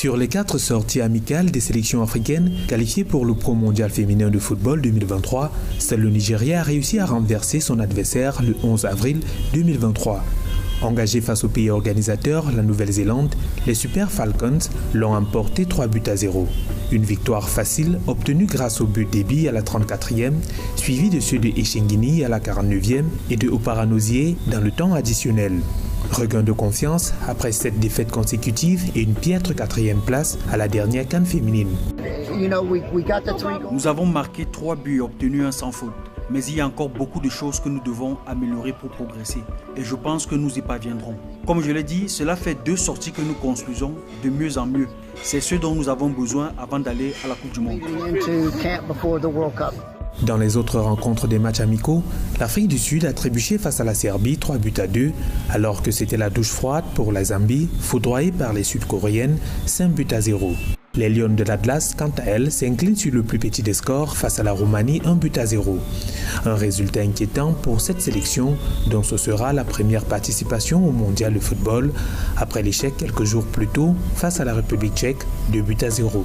Sur les 4 sorties amicales des sélections africaines qualifiées pour le Pro Mondial féminin de football 2023, seul le Nigeria a réussi à renverser son adversaire le 11 avril 2023. Engagés face au pays organisateur, la Nouvelle-Zélande, les Super Falcons l'ont emporté 3-0. Une victoire facile obtenue grâce au but d'Ebi à la 34e, suivi de ceux de Eshengini à la 49e et de Oparanozie dans le temps additionnel. Regain de confiance après 7 défaites consécutives et une piètre 4e place à la dernière CAN féminine. Nous avons marqué 3 buts et obtenu un sans faute. Mais il y a encore beaucoup de choses que nous devons améliorer pour progresser. Et je pense que nous y parviendrons. Comme je l'ai dit, cela fait 2 sorties que nous construisons de mieux en mieux. C'est ce dont nous avons besoin avant d'aller à la Coupe du Monde. Dans les autres rencontres des matchs amicaux, l'Afrique du Sud a trébuché face à la Serbie 3-2, alors que c'était la douche froide pour la Zambie, foudroyée par les Sud-Coréennes 5-0. Les Lions de l'Atlas, quant à elles, s'inclinent sur le plus petit des scores face à la Roumanie 1-0. Un résultat inquiétant pour cette sélection, dont ce sera la première participation au Mondial de football, après l'échec quelques jours plus tôt face à la République tchèque 2-0.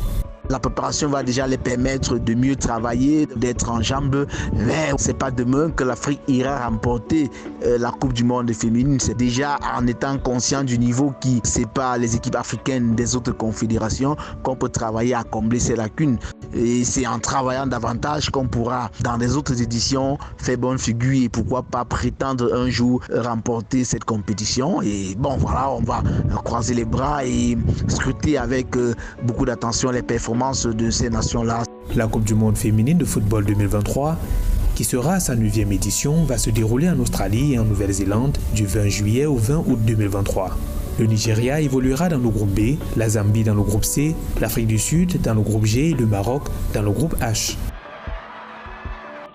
La préparation va déjà les permettre de mieux travailler, d'être en jambes, mais c'est pas demain que l'Afrique ira remporter la Coupe du Monde féminine. C'est déjà en étant conscient du niveau qui sépare les équipes africaines des autres confédérations qu'on peut travailler à combler ces lacunes. Et c'est en travaillant davantage qu'on pourra, dans les autres éditions, faire bonne figure et pourquoi pas prétendre un jour remporter cette compétition. Et bon, voilà, on va croiser les bras et scruter avec beaucoup d'attention les performances de ces nations-là. La Coupe du Monde féminine de football 2023, qui sera à sa 9e édition, va se dérouler en Australie et en Nouvelle-Zélande du 20 juillet au 20 août 2023. Le Nigeria évoluera dans le groupe B, la Zambie dans le groupe C, l'Afrique du Sud dans le groupe G et le Maroc dans le groupe H.